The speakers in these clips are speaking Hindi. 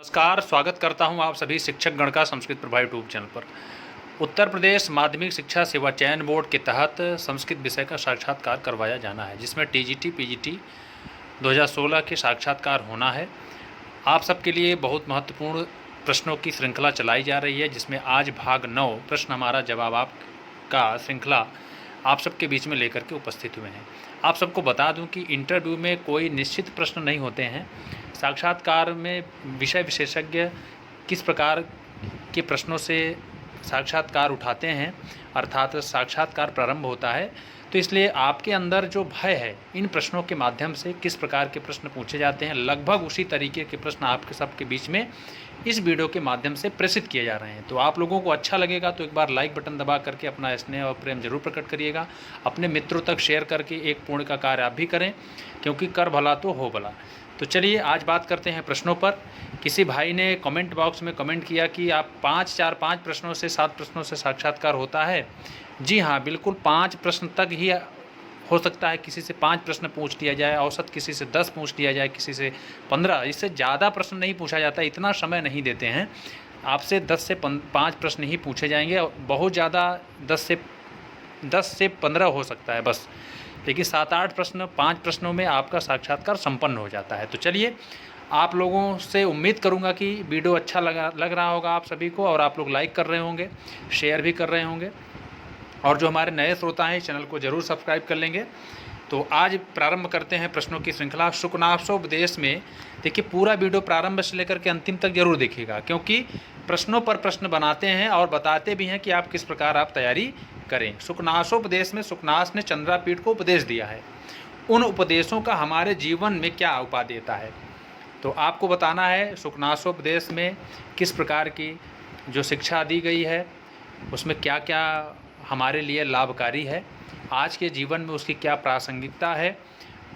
नमस्कार, स्वागत करता हूं आप सभी शिक्षक गण का संस्कृत प्रभा यूट्यूब चैनल पर। उत्तर प्रदेश माध्यमिक शिक्षा सेवा चयन बोर्ड के तहत संस्कृत विषय का साक्षात्कार करवाया जाना है, जिसमें टीजीटी पीजीटी 2016 के साक्षात्कार होना है। आप सबके लिए बहुत महत्वपूर्ण प्रश्नों की श्रृंखला चलाई जा रही है, जिसमें आज भाग 9 प्रश्न हमारा जवाब आपका श्रृंखला आप सबके बीच में लेकर के उपस्थित हुए हैं। आप सबको बता दूं कि इंटरव्यू में कोई निश्चित प्रश्न नहीं होते हैं। साक्षात्कार में विषय विशेषज्ञ किस प्रकार के प्रश्नों से साक्षात्कार उठाते हैं, अर्थात साक्षात्कार प्रारंभ होता है, तो इसलिए आपके अंदर जो भय है, इन प्रश्नों के माध्यम से किस प्रकार के प्रश्न पूछे जाते हैं, लगभग उसी तरीके के प्रश्न आपके सबके बीच में इस वीडियो के माध्यम से प्रेषित किए जा रहे हैं। तो आप लोगों को अच्छा लगेगा तो एक बार लाइक बटन दबा करके अपना स्नेह और प्रेम जरूर प्रकट करिएगा। अपने मित्रों तक शेयर करके एक पुण्य का कार्य आप भी करें, क्योंकि कर भला तो हो भला। तो चलिए आज बात करते हैं प्रश्नों पर। किसी भाई ने कमेंट बॉक्स में कमेंट किया कि आप 5 प्रश्नों से 7 प्रश्नों से साक्षात्कार होता है। जी हाँ, बिल्कुल 5 प्रश्न तक ही हो सकता है। किसी से 5 प्रश्न पूछ लिया जाए, औसत किसी से 10 पूछ लिया जाए, किसी से 15, इससे ज़्यादा प्रश्न नहीं पूछा जाता। इतना समय नहीं देते हैं। आपसे 10 से 5 प्रश्न ही पूछे जाएंगे, और बहुत ज़्यादा 10 से 15 हो सकता है बस। लेकिन 7-8 प्रश्न 5 प्रश्नों में आपका साक्षात्कार संपन्न हो जाता है। तो चलिए, आप लोगों से उम्मीद करूंगा कि वीडियो अच्छा लग रहा होगा आप सभी को, और आप लोग लाइक कर रहे होंगे, शेयर भी कर रहे होंगे, और जो हमारे नए श्रोता हैं इस चैनल को ज़रूर सब्सक्राइब कर लेंगे। तो आज प्रारंभ करते हैं प्रश्नों की श्रृंखला। शुकनासोपदेश में देखिए, पूरा वीडियो प्रारंभ से लेकर के अंतिम तक जरूर देखिएगा, क्योंकि प्रश्नों पर प्रश्न बनाते हैं और बताते भी हैं कि आप किस प्रकार आप तैयारी करें। शुकनासोपदेश में शुकनास ने चंद्रापीठ को उपदेश दिया है। उन उपदेशों का हमारे जीवन में क्या उपादेयता है, तो आपको बताना है शुकनासोपदेश में किस प्रकार की जो शिक्षा दी गई है, उसमें क्या क्या हमारे लिए लाभकारी है, आज के जीवन में उसकी क्या प्रासंगिकता है,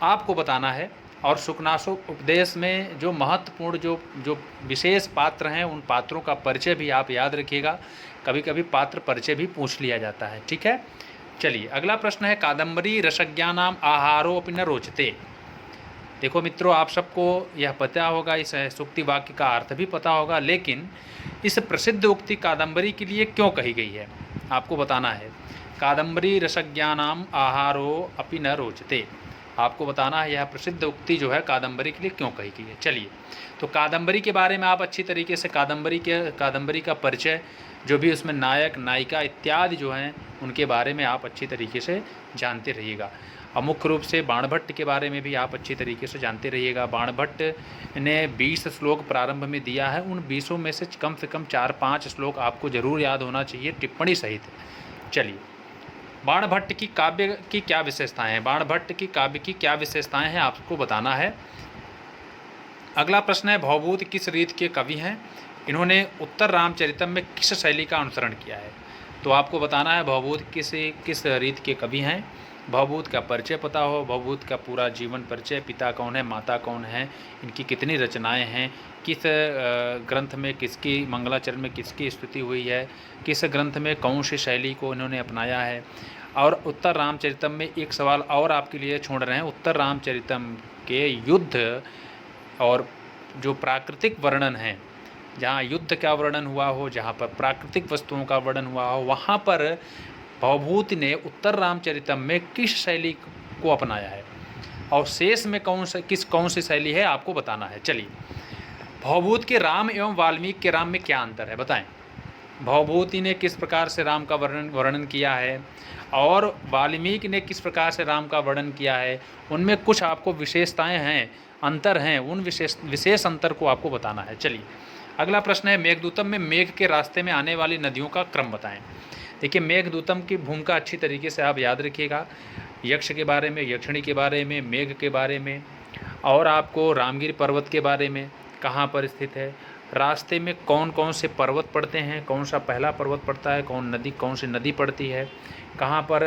आपको बताना है। और शुकनासोपदेश में जो महत्वपूर्ण जो विशेष पात्र हैं, उन पात्रों का परिचय भी आप याद रखिएगा। कभी कभी पात्र परिचय भी पूछ लिया जाता है, ठीक है। चलिए, अगला प्रश्न है, कादम्बरी रसज्ञानाम आहारो अपि न रोचते। देखो मित्रों, आप सबको यह पता होगा, इस सूक्ति वाक्य का अर्थ भी पता होगा, लेकिन इस प्रसिद्ध उक्ति कादम्बरी के लिए क्यों कही गई है, आपको बताना है। कादम्बरी रसज्ञानाम आहारो अपि न रोचते, आपको बताना है यह प्रसिद्ध उक्ति जो है कादम्बरी के लिए क्यों कही गई है। चलिए, तो कादम्बरी के बारे में आप अच्छी तरीके से कादम्बरी का परिचय, जो भी उसमें नायक नायिका इत्यादि जो हैं, उनके बारे में आप अच्छी तरीके से जानते रहिएगा। और मुख्य रूप से बाणभट्ट के बारे में भी आप अच्छी तरीके से जानते रहिएगा। बाणभट्ट ने 20 श्लोक प्रारंभ में दिया है। उन 20 में से कम 4-5 श्लोक आपको ज़रूर याद होना चाहिए, टिप्पणी सहित। चलिए, बाणभट्ट की काव्य की क्या विशेषताएं हैं, बाणभट्ट की काव्य की क्या विशेषताएं हैं, आपको बताना है। अगला प्रश्न है, भवभूत किस रीत के कवि हैं, इन्होंने उत्तर रामचरितम में किस शैली का अनुसरण किया है, तो आपको बताना है भवभूत किस रीत के कवि हैं। भवभूत का परिचय पता हो, भवभूत का पूरा जीवन परिचय, पिता कौन है, माता कौन है, इनकी कितनी रचनाएं हैं, किस ग्रंथ में किसकी, मंगलाचरण में किसकी स्तुति हुई है, किस ग्रंथ में कौन सी शैली को इन्होंने अपनाया है। और उत्तर रामचरितम में एक सवाल और आपके लिए छोड़ रहे हैं, उत्तर रामचरितम के युद्ध और जो प्राकृतिक वर्णन है, जहाँ युद्ध का वर्णन हुआ हो, जहाँ पर प्राकृतिक वस्तुओं का वर्णन हुआ हो, वहाँ पर भवभूति ने उत्तर रामचरितम में किस शैली को अपनाया है, और शेष में कौन सी शैली है, आपको बताना है। चलिए, भवभूत के राम एवं वाल्मीकि के राम में क्या अंतर है, बताएं। भवभूति ने किस प्रकार से राम का वर्णन किया है, और वाल्मीकि ने किस प्रकार से राम का वर्णन किया है, उनमें कुछ आपको विशेषताएं हैं, अंतर हैं, उन विशेष अंतर को आपको बताना है। चलिए, अगला प्रश्न है, मेघदूतम में मेघ के रास्ते में आने वाली नदियों का क्रम बताएं। देखिए, मेघदूतम की भूमिका अच्छी तरीके से आप याद रखिएगा। यक्ष के बारे में, यक्षिणी के बारे में, मेघ के बारे में, और आपको रामगिरी पर्वत के बारे में, कहाँ पर स्थित है, रास्ते में कौन कौन से पर्वत पड़ते हैं, कौन सा पहला पर्वत पड़ता है, कौन सी नदी पड़ती है, कहाँ पर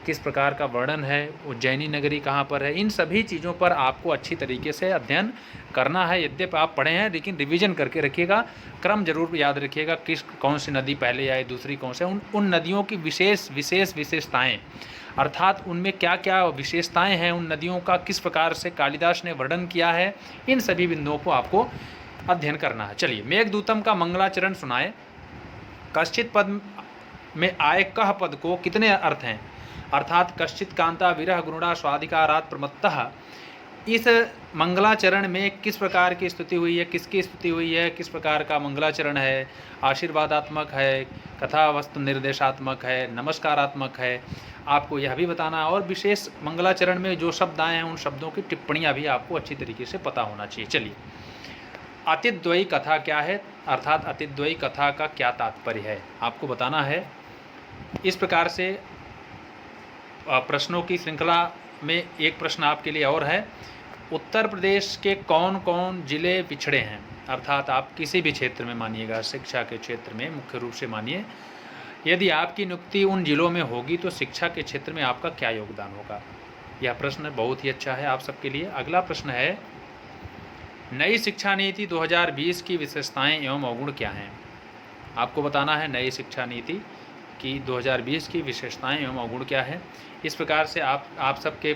किस प्रकार का वर्णन है, उज्जैनी नगरी कहाँ पर है, इन सभी चीज़ों पर आपको अच्छी तरीके से अध्ययन करना है। यद्यपि आप पढ़े हैं, लेकिन रिवीजन करके रखिएगा, क्रम जरूर याद रखिएगा, कौन सी नदी पहले आए, दूसरी कौन से, उन नदियों की विशेषताएँ, अर्थात उनमें क्या क्या विशेषताएँ हैं उन नदियों का, किस प्रकार से कालिदास ने वर्णन किया है, इन सभी बिंदुओं को आपको अध्ययन करना है। चलिए, मेघदूतम का मंगलाचरण सुनाए। कश्चित पद में आए कह पद को कितने अर्थ हैं? अर्थात कश्चित कांता विरह गुरुणा स्वाधिकारात् प्रमत्तः, इस मंगलाचरण में किस प्रकार की स्तुति हुई है, किसकी स्तुति हुई है, किस प्रकार का मंगलाचरण है? आशीर्वादात्मक है, कथा वस्तु निर्देशात्मक है, नमस्कारात्मक है, आपको यह भी बताना है। और विशेष मंगलाचरण में जो शब्द आए हैं उन शब्दों की टिप्पणियाँ भी आपको अच्छी तरीके से पता होना चाहिए। चलिए, अतिद्वयी कथा क्या है, अर्थात अतिद्वयी कथा का क्या तात्पर्य है, आपको बताना है। इस प्रकार से प्रश्नों की श्रृंखला में एक प्रश्न आपके लिए और है। उत्तर प्रदेश के कौन कौन जिले पिछड़े हैं? अर्थात आप किसी भी क्षेत्र में मानिएगा, शिक्षा के क्षेत्र में मुख्य रूप से मानिए, यदि आपकी नियुक्ति उन जिलों में होगी तो शिक्षा के क्षेत्र में आपका क्या योगदान होगा? यह प्रश्न बहुत ही अच्छा है आप सबके लिए। अगला प्रश्न है, नई शिक्षा नीति 2020 की विशेषताएं एवं अवगुण क्या हैं? आपको बताना है नई शिक्षा नीति की 2020 की विशेषताएं एवं अवगुण क्या है। इस प्रकार से आप सबके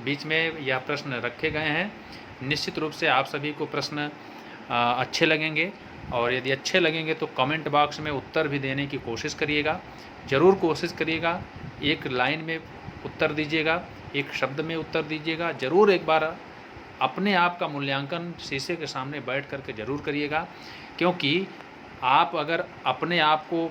बीच में यह प्रश्न रखे गए हैं। निश्चित रूप से आप सभी को प्रश्न अच्छे लगेंगे, और यदि अच्छे लगेंगे तो कमेंट बॉक्स में उत्तर भी देने की कोशिश करिएगा, ज़रूर कोशिश करिएगा। एक लाइन में उत्तर दीजिएगा, एक शब्द में उत्तर दीजिएगा। ज़रूर एक बार अपने आप का मूल्यांकन शीशे के सामने बैठ करके ज़रूर करिएगा, क्योंकि आप अगर अपने आप को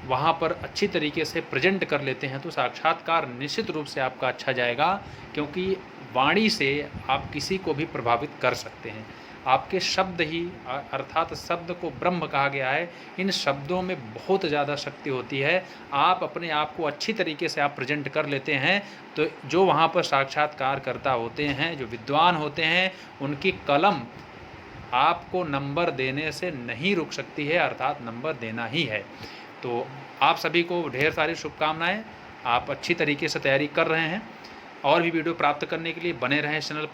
वहाँ पर अच्छी तरीके से प्रेजेंट कर लेते हैं तो साक्षात्कार निश्चित रूप से आपका अच्छा जाएगा, क्योंकि वाणी से आप किसी को भी प्रभावित कर सकते हैं। आपके शब्द ही, अर्थात शब्द को ब्रह्म कहा गया है, इन शब्दों में बहुत ज़्यादा शक्ति होती है। आप अपने आप को अच्छी तरीके से आप प्रेजेंट कर लेते हैं तो जो वहाँ पर साक्षात्कारकर्ता होते हैं, जो विद्वान होते हैं, उनकी कलम आपको नंबर देने से नहीं रुक सकती है, अर्थात नंबर देना ही है। तो आप सभी को ढेर सारी शुभकामनाएं। आप अच्छी तरीके से तैयारी कर रहे हैं। और भी वीडियो प्राप्त करने के लिए बने रहें चैनल पर।